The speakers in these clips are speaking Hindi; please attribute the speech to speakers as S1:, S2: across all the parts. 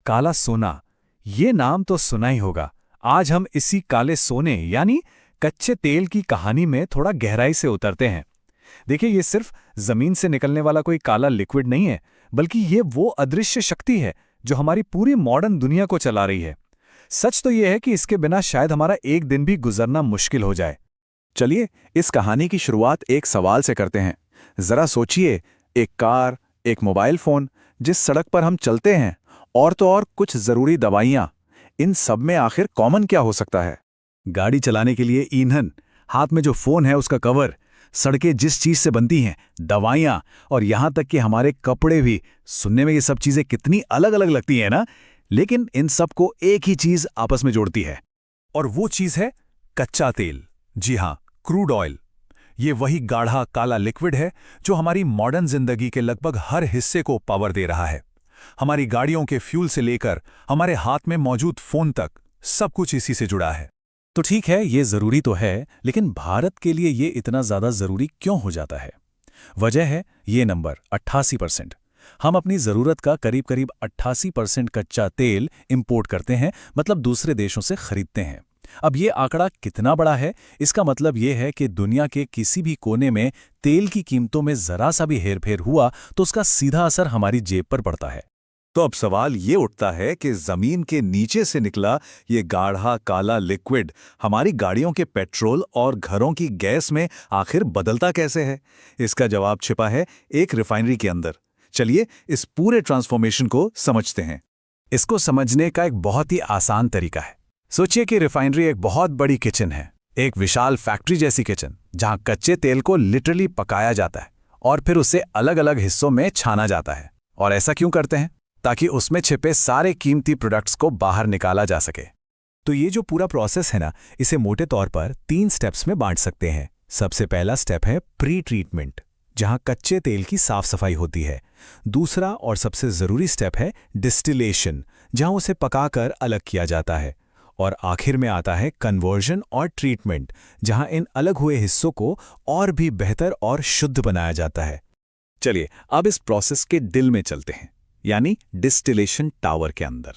S1: काला सोना, ये नाम तो सुना ही होगा। आज हम इसी काले सोने यानी कच्चे तेल की कहानी में थोड़ा गहराई से उतरते हैं। देखिए, ये सिर्फ जमीन से निकलने वाला कोई काला लिक्विड नहीं है, बल्कि ये वो अदृश्य शक्ति है जो हमारी पूरी मॉडर्न दुनिया को चला रही है। सच तो यह है कि इसके बिना शायद हमारा एक दिन भी गुजरना मुश्किल हो जाए।
S2: चलिए इस कहानी की शुरुआत एक सवाल से करते हैं। जरा सोचिए, एक कार, एक मोबाइल फोन, जिस सड़क पर हम चलते हैं, और तो और कुछ जरूरी दवाइयां, इन सब में आखिर कॉमन क्या हो सकता है?
S1: गाड़ी चलाने के लिए ईंधन, हाथ में जो फोन है उसका कवर, सड़कें जिस चीज से बनती हैं, दवाइयां, और यहां तक कि हमारे कपड़े भी। सुनने में ये सब चीजें कितनी अलग अलग लगती हैं ना, लेकिन इन सबको एक ही चीज आपस में जोड़ती है, और वो चीज है कच्चा तेल। जी हां, क्रूड ऑयल। ये वही गाढ़ा काला लिक्विड है जो हमारी मॉडर्न जिंदगी के लगभग हर हिस्से को पावर दे रहा है। हमारी गाड़ियों के फ्यूल से लेकर हमारे हाथ में मौजूद फोन तक, सब कुछ इसी से जुड़ा है। तो ठीक है, ये जरूरी तो है, लेकिन भारत के लिए ये इतना ज्यादा जरूरी क्यों हो जाता है? वजह है ये नंबर 88%। हम अपनी जरूरत का करीब करीब 88% कच्चा तेल इंपोर्ट करते हैं, मतलब दूसरे देशों से खरीदते हैं। अब ये आंकड़ा कितना बड़ा है, इसका मतलब ये है कि दुनिया के किसी भी कोने में तेल की कीमतों में जरा सा भी हेरफेर हुआ तो उसका सीधा असर हमारी जेब पर पड़ता है।
S2: तो अब सवाल ये उठता है कि जमीन के नीचे से निकला ये गाढ़ा काला लिक्विड हमारी गाड़ियों के पेट्रोल और घरों की गैस में आखिर बदलता कैसे है? इसका जवाब छिपा है एक रिफाइनरी के अंदर। चलिए इस पूरे ट्रांसफॉर्मेशन को समझते हैं।
S1: इसको समझने का एक बहुत ही आसान तरीका है। सोचिए कि रिफाइनरी एक बहुत बड़ी किचन है, एक विशाल फैक्ट्री जैसी किचन, जहां कच्चे तेल को लिटरली पकाया जाता है और फिर उसे अलग अलग हिस्सों में छाना जाता है। और ऐसा क्यों करते हैं? ताकि उसमें छिपे सारे कीमती प्रोडक्ट्स को बाहर निकाला जा सके। तो ये जो पूरा प्रोसेस है ना, इसे मोटे तौर पर 3 स्टेप्स में बांट सकते हैं। सबसे पहला स्टेप है प्री ट्रीटमेंट, जहां कच्चे तेल की साफ सफाई होती है। दूसरा और सबसे जरूरी स्टेप है डिस्टिलेशन, जहां उसे पकाकर अलग किया जाता है। और आखिर में आता है कन्वर्जन और ट्रीटमेंट, जहां इन अलग हुए हिस्सों को और भी बेहतर और शुद्ध बनाया जाता है। चलिए अब इस प्रोसेस के दिल में चलते हैं, यानी डिस्टिलेशन टावर के अंदर।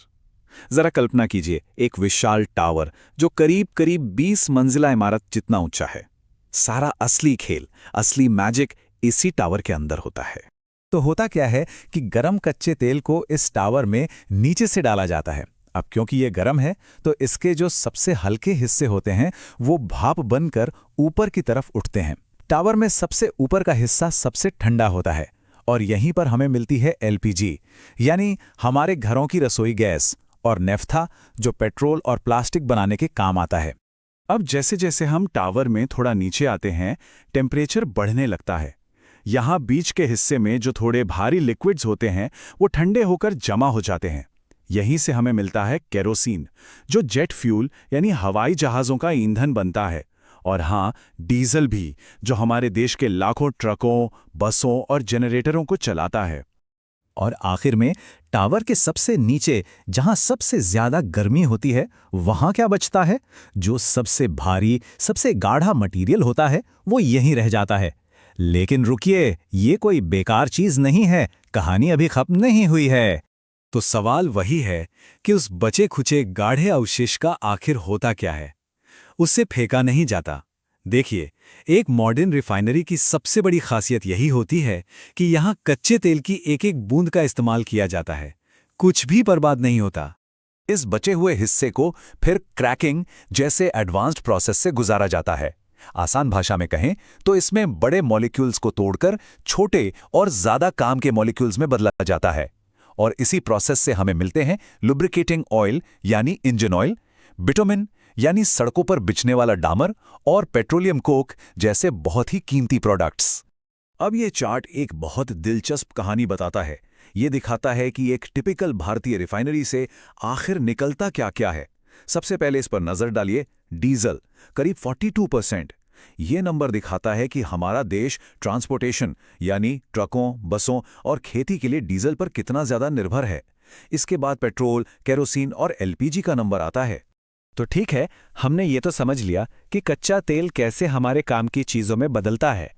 S1: जरा कल्पना कीजिए, एक विशाल टावर जो करीब करीब 20 मंजिला इमारत जितना ऊंचा है। सारा असली खेल, असली मैजिक इसी टावर के अंदर होता है। तो होता क्या है कि गरम कच्चे तेल को इस टावर में नीचे से डाला जाता है। अब क्योंकि ये गरम है, तो इसके जो सबसे हल्के हिस्से होते हैं वो भाप बनकर ऊपर की तरफ उठते हैं। टावर में सबसे ऊपर का हिस्सा सबसे ठंडा होता है, और यहीं पर हमें मिलती है एलपीजी, यानी हमारे घरों की रसोई गैस, और नेफ्था, जो पेट्रोल और प्लास्टिक बनाने के काम आता है। अब जैसे जैसे हम टावर में थोड़ा नीचे आते हैं, टेम्परेचर बढ़ने लगता है। यहाँ बीच के हिस्से में जो थोड़े भारी लिक्विड्स होते हैं वो ठंडे होकर जमा हो जाते हैं। यहीं से हमें मिलता है केरोसिन, जो जेट फ्यूल यानी हवाई जहाज़ों का ईंधन बनता है। और हाँ, डीजल भी, जो हमारे देश के लाखों ट्रकों, बसों और जनरेटरों को चलाता है। और आखिर में टावर के सबसे नीचे, जहां सबसे ज्यादा गर्मी होती है, वहां क्या बचता है? जो सबसे भारी, सबसे गाढ़ा मटेरियल होता है वो यहीं रह जाता है। लेकिन रुकिए, ये कोई बेकार चीज नहीं है, कहानी अभी खत्म नहीं हुई है। तो सवाल वही है कि उस बचे खुचे गाढ़े अवशेष का आखिर होता क्या है? उससे फेंका नहीं जाता। देखिए, एक मॉडर्न रिफाइनरी की सबसे बड़ी खासियत यही होती है कि यहाँ कच्चे तेल की एक एक बूंद का इस्तेमाल किया जाता है। कुछ भी बर्बाद नहीं होता। इस बचे हुए हिस्से को फिर क्रैकिंग जैसे एडवांस्ड प्रोसेस से गुजारा जाता है। आसान भाषा में कहें तो इसमें बड़े मॉलिक्यूल्स को तोड़कर छोटे और ज्यादा काम के मॉलिक्यूल्स में बदला जाता है। और इसी प्रोसेस से हमें मिलते हैं लुब्रिकेटिंग ऑयल यानी इंजन ऑयल, बिटुमिन यानी सड़कों पर बिछने वाला डामर, और पेट्रोलियम कोक जैसे बहुत ही कीमती प्रोडक्ट्स। अब ये चार्ट एक बहुत दिलचस्प कहानी बताता है। ये दिखाता है कि एक टिपिकल भारतीय रिफाइनरी से आखिर निकलता क्या क्या है। सबसे पहले इस पर नजर डालिए, डीजल करीब 42%। ये नंबर दिखाता है कि हमारा देश ट्रांसपोर्टेशन यानी ट्रकों, बसों और खेती के लिए डीजल पर कितना ज्यादा निर्भर है। इसके बाद पेट्रोल, केरोसिन और एलपीजी का नंबर आता है। तो ठीक है, हमने ये तो समझ लिया कि कच्चा तेल कैसे हमारे काम की चीजों में बदलता है।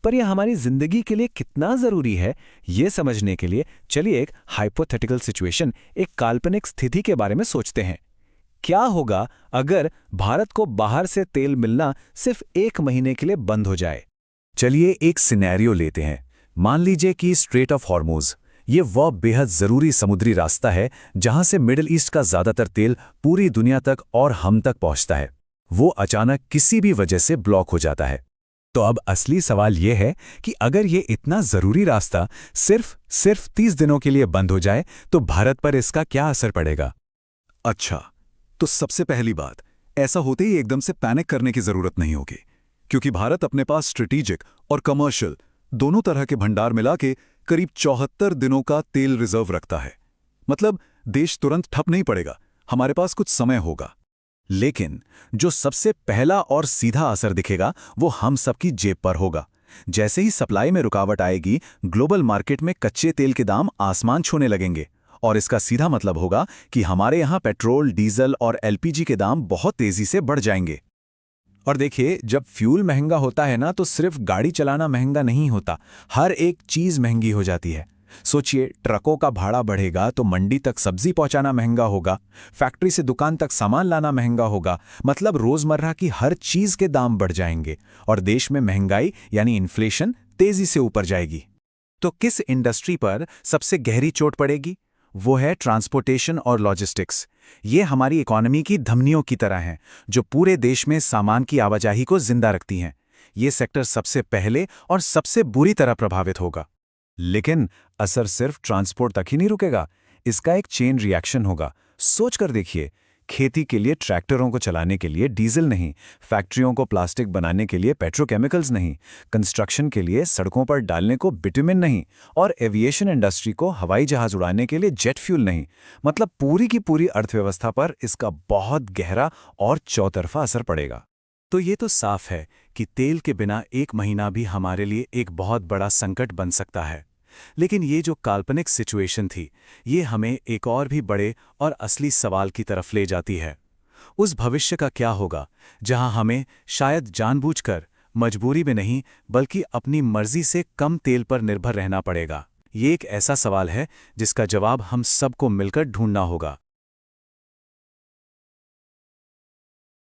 S1: पर यह हमारी जिंदगी के लिए कितना जरूरी है, ये समझने के लिए चलिए एक हाइपोथेटिकल सिचुएशन, एक काल्पनिक स्थिति के बारे में सोचते हैं। क्या होगा अगर भारत को बाहर से तेल मिलना सिर्फ 1 महीने के लिए बंद हो जाए?
S2: चलिए एक सिनेरियो लेते हैं। मान लीजिए कि स्ट्रेट ऑफ हॉर्मुज, ये वह बेहद जरूरी समुद्री रास्ता है जहां से मिडिल ईस्ट का ज्यादातर तेल पूरी दुनिया तक और हम तक पहुंचता है, वो अचानक किसी भी वजह से ब्लॉक हो जाता है।
S1: तो अब असली सवाल यह है कि अगर ये इतना जरूरी रास्ता सिर्फ 30 दिनों के लिए बंद हो जाए तो भारत पर इसका क्या असर पड़ेगा?
S2: अच्छा, तो सबसे पहली बात, ऐसा होते ही एकदम से पैनिक करने की जरूरत नहीं होगी, क्योंकि भारत अपने पास स्ट्रेटेजिक और कमर्शियल दोनों तरह के भंडार मिला के करीब 74 दिनों का तेल रिजर्व रखता है। मतलब देश तुरंत ठप नहीं पड़ेगा, हमारे पास कुछ समय होगा। लेकिन जो सबसे पहला और सीधा असर दिखेगा वो हम सबकी जेब पर होगा। जैसे ही सप्लाई में रुकावट आएगी, ग्लोबल मार्केट में कच्चे तेल के दाम आसमान छूने लगेंगे, और इसका सीधा मतलब होगा कि हमारे यहाँ पेट्रोल, डीजल और एलपीजी के दाम बहुत तेजी से बढ़ जाएंगे।
S1: और देखिए, जब फ्यूल महंगा होता है ना, तो सिर्फ गाड़ी चलाना महंगा नहीं होता, हर एक चीज महंगी हो जाती है। सोचिए, ट्रकों का भाड़ा बढ़ेगा तो मंडी तक सब्जी पहुंचाना महंगा होगा, फैक्ट्री से दुकान तक सामान लाना महंगा होगा, मतलब रोजमर्रा की हर चीज के दाम बढ़ जाएंगे और देश में महंगाई यानी इन्फ्लेशन तेजी से ऊपर जाएगी। तो किस इंडस्ट्री पर सबसे गहरी चोट पड़ेगी? वो है ट्रांसपोर्टेशन और लॉजिस्टिक्स। ये हमारी इकोनॉमी की धमनियों की तरह हैं, जो पूरे देश में सामान की आवाजाही को जिंदा रखती हैं। ये सेक्टर सबसे पहले और सबसे बुरी तरह प्रभावित होगा। लेकिन असर सिर्फ ट्रांसपोर्ट तक ही नहीं रुकेगा, इसका एक चेन रिएक्शन होगा। सोच कर देखिए, खेती के लिए ट्रैक्टरों को चलाने के लिए डीजल नहीं, फैक्ट्रियों को प्लास्टिक बनाने के लिए पेट्रोकेमिकल्स नहीं, कंस्ट्रक्शन के लिए सड़कों पर डालने को बिटुमिन नहीं, और एविएशन इंडस्ट्री को हवाई जहाज उड़ाने के लिए जेट फ्यूल नहीं। मतलब पूरी की पूरी अर्थव्यवस्था पर इसका बहुत गहरा और चौतरफा असर पड़ेगा। तो ये तो साफ है कि तेल के बिना 1 महीना भी हमारे लिए एक बहुत बड़ा संकट बन सकता है। लेकिन ये जो काल्पनिक सिचुएशन थी, ये हमें एक और भी बड़े और असली सवाल की तरफ ले जाती है। उस भविष्य का क्या होगा जहां हमें शायद जानबूझकर, मजबूरी में नहीं बल्कि अपनी मर्जी से कम तेल पर निर्भर रहना पड़ेगा? ये एक ऐसा सवाल है जिसका जवाब हम सबको मिलकर ढूंढना होगा।